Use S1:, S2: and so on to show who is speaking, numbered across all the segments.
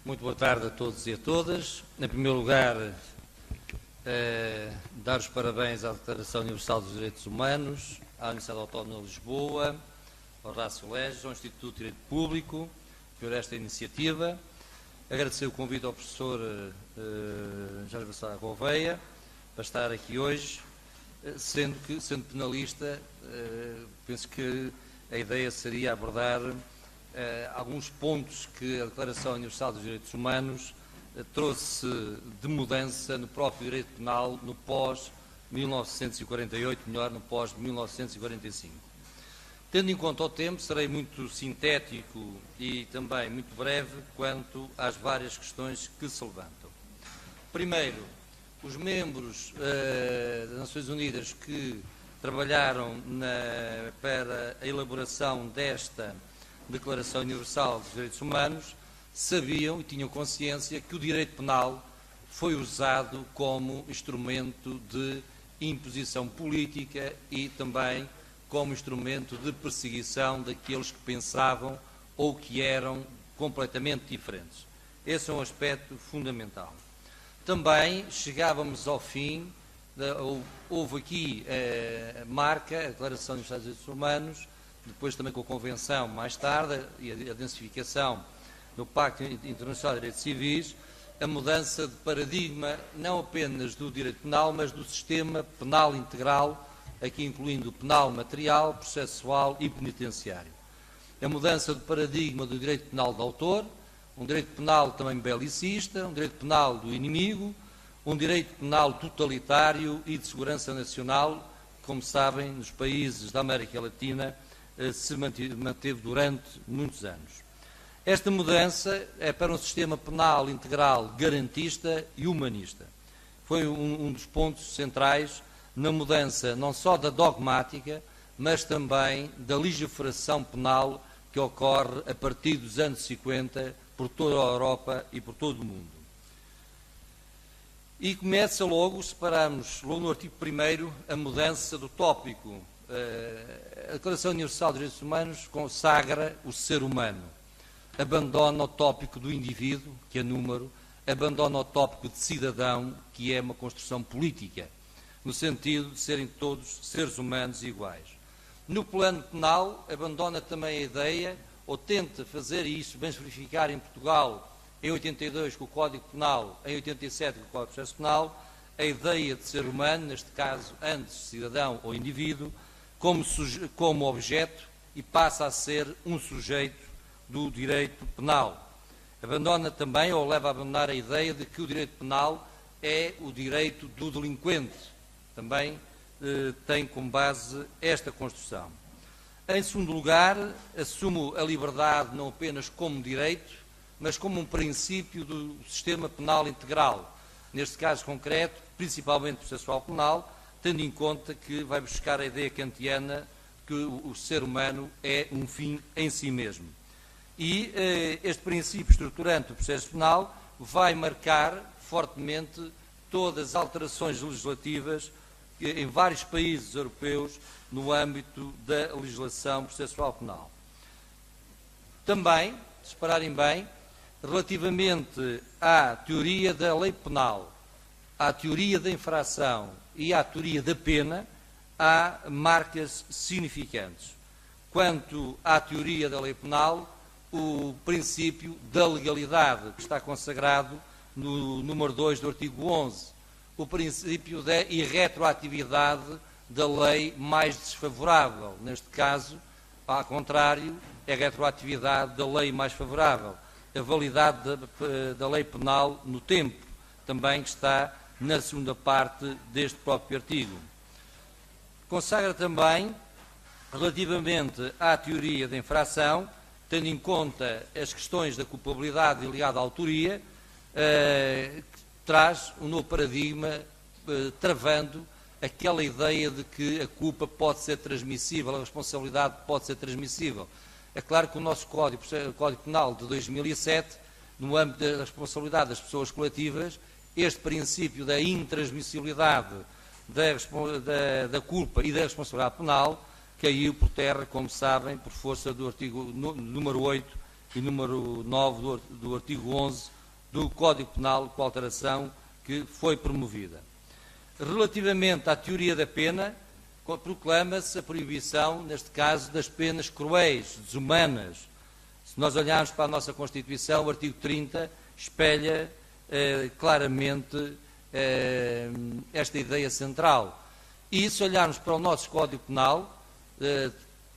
S1: Muito boa tarde a todos e a todas. Em primeiro lugar, dar os parabéns à Declaração Universal dos Direitos Humanos, à Universidade Autónoma de Lisboa, ao Horácio Leges, ao Instituto de Direito Público, por esta iniciativa. Agradecer o convite ao professor Jorge Bassal Gouveia para estar aqui hoje, sendo penalista, penso que a ideia seria abordar alguns pontos que a Declaração Universal dos Direitos Humanos trouxe de mudança no próprio direito penal no pós-1948, melhor, no pós-1945. Tendo em conta o tempo, serei muito sintético e também muito breve quanto às várias questões que se levantam. Primeiro, os membros das Nações Unidas que trabalharam para a elaboração desta Declaração Universal dos Direitos Humanos sabiam e tinham consciência que o direito penal foi usado como instrumento de imposição política e também como instrumento de perseguição daqueles que pensavam ou que eram completamente diferentes. Esse é um aspecto fundamental. Também chegávamos ao fim, houve aqui a marca, a Declaração Universal dos Direitos Humanos, depois também com a Convenção mais tarde, e a densificação do Pacto Internacional de Direitos Civis, a mudança de paradigma não apenas do direito penal, mas do sistema penal integral, aqui incluindo o penal material, processual e penitenciário. A mudança de paradigma do direito penal do autor, um direito penal também belicista, um direito penal do inimigo, um direito penal totalitário e de segurança nacional, que, como sabem, nos países da América Latina se manteve durante muitos anos. Esta mudança é para um sistema penal integral garantista e humanista. Foi um dos pontos centrais na mudança não só da dogmática, mas também da legiferação penal que ocorre a partir dos anos 50 por toda a Europa e por todo o mundo. E começa logo, separamos logo no artigo 1º, a mudança do tópico. A Declaração Universal dos Direitos Humanos consagra o ser humano, abandona o tópico do indivíduo, que é número, abandona o tópico de cidadão, que é uma construção política, no sentido de serem todos seres humanos iguais. No plano penal, abandona também a ideia, ou tenta fazer isso, bem se verificar em Portugal, em 82 com o Código Penal, em 87 com o Código de Processo Penal, a ideia de ser humano, neste caso antes cidadão ou indivíduo, como objeto e passa a ser um sujeito do direito penal. Abandona também, ou leva a abandonar a ideia de que o direito penal é o direito do delinquente. Também tem como base esta construção. Em segundo lugar, assumo a liberdade não apenas como direito, mas como um princípio do sistema penal integral. Neste caso concreto, principalmente processual penal, tendo em conta que vai buscar a ideia kantiana que o ser humano é um fim em si mesmo. E este princípio estruturante do processo penal vai marcar fortemente todas as alterações legislativas em vários países europeus no âmbito da legislação processual penal. Também, se repararem bem, relativamente à teoria da lei penal, à teoria da infração e à teoria da pena, há marcas significantes. Quanto à teoria da lei penal, o princípio da legalidade, que está consagrado no número 2 do artigo 11, o princípio da irretroatividade da lei mais desfavorável, neste caso, ao contrário, é a retroatividade da lei mais favorável, a validade da lei penal no tempo, também que está na segunda parte deste próprio artigo. Consagra também, relativamente à teoria da infração, tendo em conta as questões da culpabilidade ligada à autoria, traz um novo paradigma, travando aquela ideia de que a culpa pode ser transmissível, a responsabilidade pode ser transmissível. É claro que o nosso Código Penal de 2007, no âmbito da responsabilidade das pessoas coletivas, este princípio da intransmissibilidade da culpa e da responsabilidade penal caiu por terra, como sabem, por força do artigo número 8 e número 9 do artigo 11 do Código Penal com a alteração que foi promovida. Relativamente à teoria da pena, proclama-se a proibição, neste caso, das penas cruéis, desumanas. Se nós olharmos para a nossa Constituição, o artigo 30 espelha claramente esta ideia central. E se olharmos para o nosso Código Penal,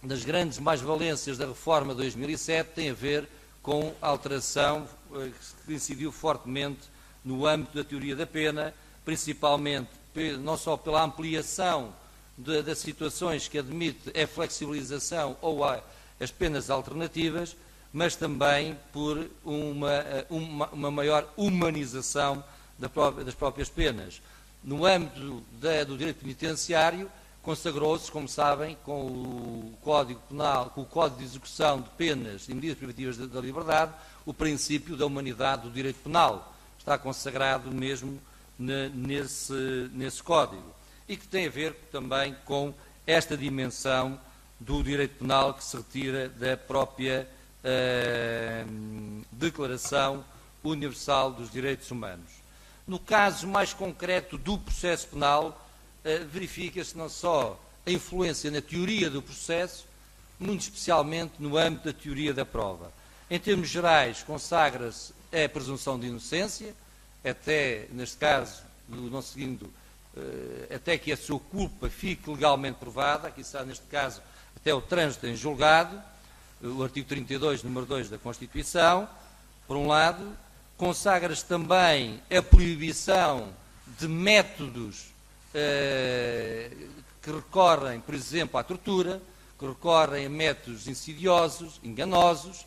S1: das grandes mais-valências da reforma de 2007, tem a ver com a alteração que incidiu fortemente no âmbito da teoria da pena, principalmente não só pela ampliação das situações que admite a flexibilização ou as penas alternativas, mas também por uma maior humanização das próprias penas. No âmbito do direito penitenciário, consagrou-se, como sabem, com o Código Penal, com o Código de Execução de Penas e Medidas Privativas da Liberdade, o princípio da humanidade do direito penal. Está consagrado mesmo nesse Código. E que tem a ver também com esta dimensão do direito penal que se retira da própria Declaração Universal dos Direitos Humanos. No caso mais concreto do processo penal, verifica-se não só a influência na teoria do processo, muito especialmente no âmbito da teoria da prova. Em termos gerais, consagra-se a presunção de inocência, até, neste caso, não seguindo, até que a sua culpa fique legalmente provada, aqui está, neste caso, até o trânsito em julgado, o artigo 32, número 2 da Constituição, por um lado. Consagra-se também a proibição de métodos que recorrem, por exemplo, à tortura, que recorrem a métodos insidiosos, enganosos.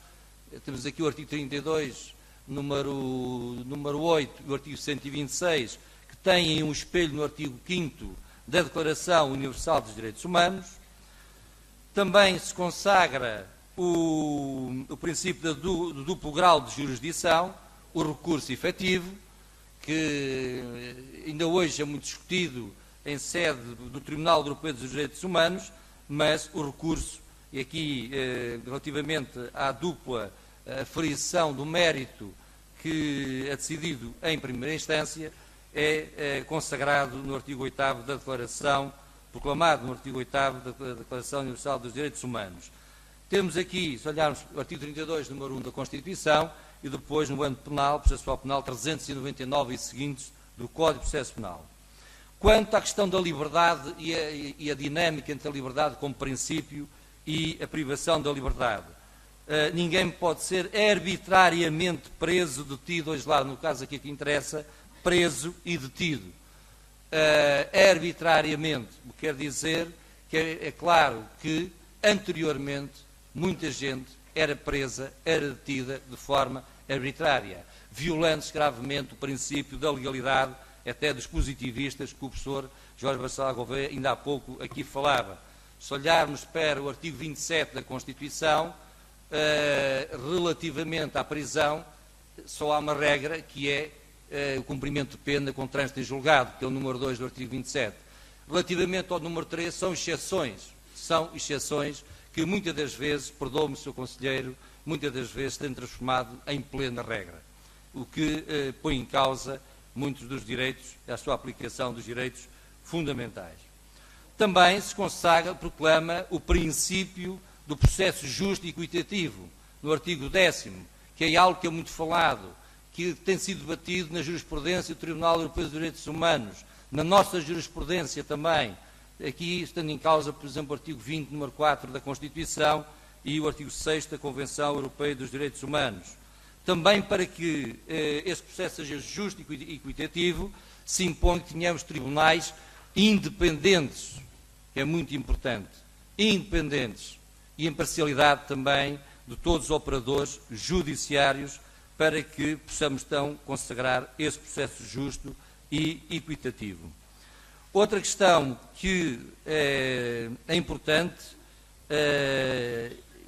S1: Temos aqui o artigo 32, número 8, e o artigo 126, que têm um espelho no artigo 5º da Declaração Universal dos Direitos Humanos. Também se consagra o princípio do duplo grau de jurisdição, o recurso efetivo, que ainda hoje é muito discutido em sede do Tribunal Europeu dos Direitos Humanos, mas o recurso, e aqui relativamente à dupla aferição do mérito que é decidido em primeira instância, é consagrado no artigo 8º da Declaração, proclamado no artigo 8º da Declaração Universal dos Direitos Humanos. Temos aqui, se olharmos o artigo 32, número 1 da Constituição, e depois no âmbito penal, processual penal 399 e seguintes do Código de Processo Penal. Quanto à questão da liberdade e a dinâmica entre a liberdade como princípio e a privação da liberdade, ninguém pode ser arbitrariamente preso, detido, hoje lá no caso aqui que interessa, preso e detido. Arbitrariamente, o que quer dizer que é claro que anteriormente muita gente era presa, era detida de forma arbitrária, violando-se gravemente o princípio da legalidade, até dos positivistas, que o professor Jorge Bacelar Gouveia ainda há pouco aqui falava. Se olharmos para o artigo 27 da Constituição, relativamente à prisão, só há uma regra, que é o cumprimento de pena com trânsito em julgado, que é o número 2 do artigo 27. Relativamente ao número 3, são exceções que muitas das vezes, perdoe-me, Sr. Conselheiro, muitas das vezes têm transformado em plena regra, o que põe em causa muitos dos direitos, a sua aplicação dos direitos fundamentais. Também se consagra, proclama o princípio do processo justo e equitativo, no artigo 10º, que é algo que é muito falado, que tem sido debatido na jurisprudência do Tribunal Europeu dos Direitos Humanos, na nossa jurisprudência também, aqui estando em causa, por exemplo, o artigo 20, número 4 da Constituição e o artigo 6 da Convenção Europeia dos Direitos Humanos. Também para que esse processo seja justo e equitativo, se impõe que tenhamos tribunais independentes, que é muito importante, independentes, e imparcialidade também de todos os operadores judiciários, para que possamos então consagrar esse processo justo e equitativo. Outra questão que é importante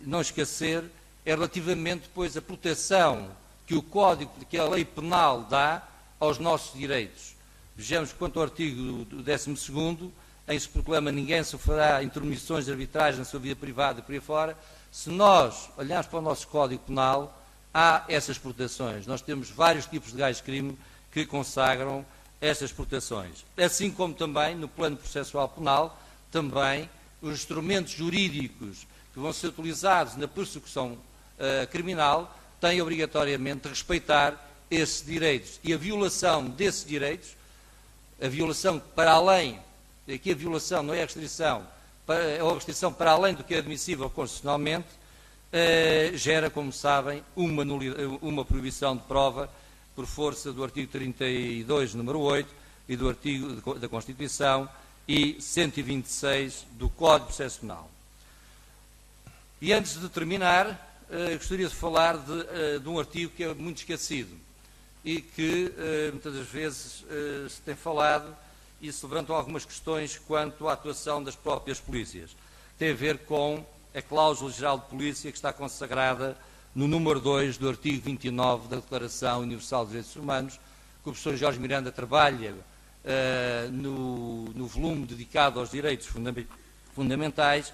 S1: não esquecer é relativamente depois a proteção que o Código, que a lei penal dá aos nossos direitos. Vejamos quanto ao artigo 12º, em que se proclama ninguém sofrerá intermissões arbitrais na sua vida privada e por aí fora. Se nós olharmos para o nosso Código Penal, há essas proteções. Nós temos vários tipos de legais de crime que consagram estas proteções. Assim como também, no plano processual penal, também os instrumentos jurídicos que vão ser utilizados na persecução criminal têm obrigatoriamente de respeitar esses direitos. E a violação desses direitos, a violação para além, aqui a violação não é a restrição, é a restrição para além do que é admissível constitucionalmente, gera, como sabem, uma proibição de prova por força do artigo 32, número 8, e do artigo da Constituição e 126 do Código de Processo Penal. E antes de terminar, gostaria de falar de um artigo que é muito esquecido e que muitas das vezes se tem falado e se levantam algumas questões quanto à atuação das próprias polícias. Tem a ver com a cláusula geral de polícia que está consagrada no número 2 do artigo 29 da Declaração Universal dos Direitos Humanos, que o professor Jorge Miranda trabalha no volume dedicado aos direitos fundamentais,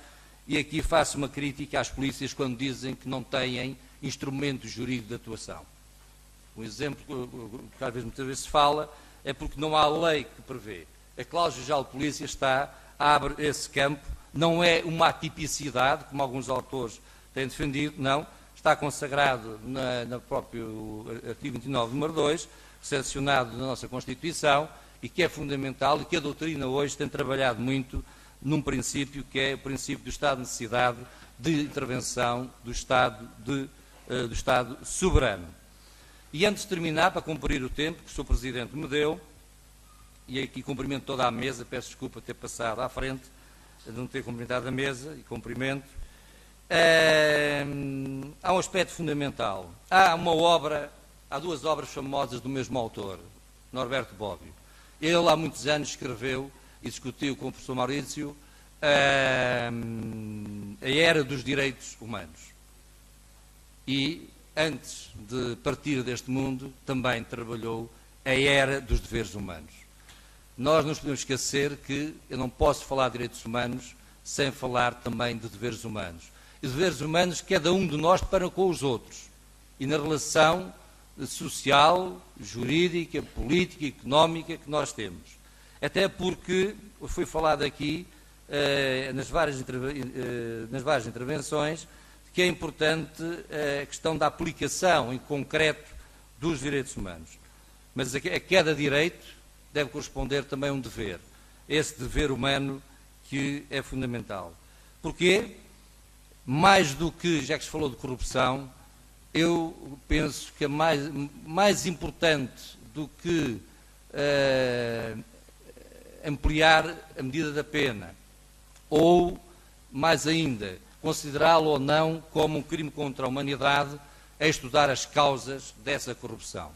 S1: e aqui faço uma crítica às polícias quando dizem que não têm instrumento jurídico de atuação. Um exemplo que muitas vezes se fala é porque não há lei que prevê. A cláusula geral de polícia abre esse campo, não é uma atipicidade, como alguns autores têm defendido, não, está consagrado no próprio artigo 29, número 2, sancionado na nossa Constituição, e que é fundamental e que a doutrina hoje tem trabalhado muito num princípio que é o princípio do estado de necessidade de intervenção do Estado soberano. E antes de terminar, para cumprir o tempo que o Sr. Presidente me deu, e aqui cumprimento toda a mesa, peço desculpa ter passado à frente, de não ter cumprimentado a mesa, e cumprimento, há um aspecto fundamental. Há duas obras famosas do mesmo autor, Norberto Bobbio. Ele há muitos anos escreveu e discutiu com o professor Maurício a era dos direitos humanos. E, antes de partir deste mundo, também trabalhou a era dos deveres humanos. Nós não nos podemos esquecer que eu não posso falar de direitos humanos sem falar também de deveres humanos. E deveres humanos cada um de nós para com os outros. E na relação social, jurídica, política, económica que nós temos. Até porque, foi falado aqui, nas várias intervenções, que é importante a questão da aplicação em concreto dos direitos humanos. Mas a cada direito deve corresponder também a um dever. Esse dever humano que é fundamental. Porquê? Mais do que, já que se falou de corrupção, eu penso que é mais importante do que ampliar a medida da pena, ou, mais ainda, considerá-lo ou não como um crime contra a humanidade, é estudar as causas dessa corrupção.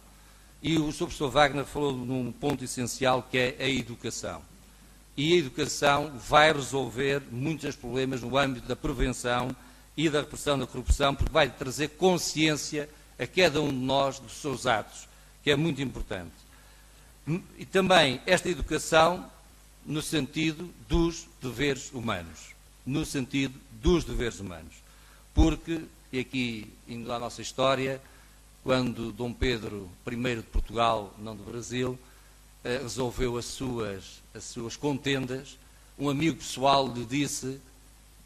S1: E o Sr. Professor Wagner falou num ponto essencial que é a educação. E a educação vai resolver muitos problemas no âmbito da prevenção e da repressão da corrupção, porque vai trazer consciência a cada um de nós dos seus atos, que é muito importante. E também esta educação no sentido dos deveres humanos. No sentido dos deveres humanos. Porque, e aqui indo à nossa história, quando Dom Pedro I de Portugal, não do Brasil, resolveu as suas contendas, um amigo pessoal lhe disse: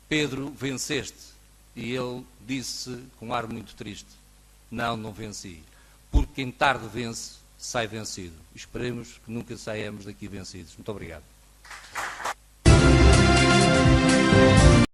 S1: Pedro, venceste. E ele disse com um ar muito triste: não venci. Porque quem tarde vence, sai vencido. Esperemos que nunca saiamos daqui vencidos. Muito obrigado.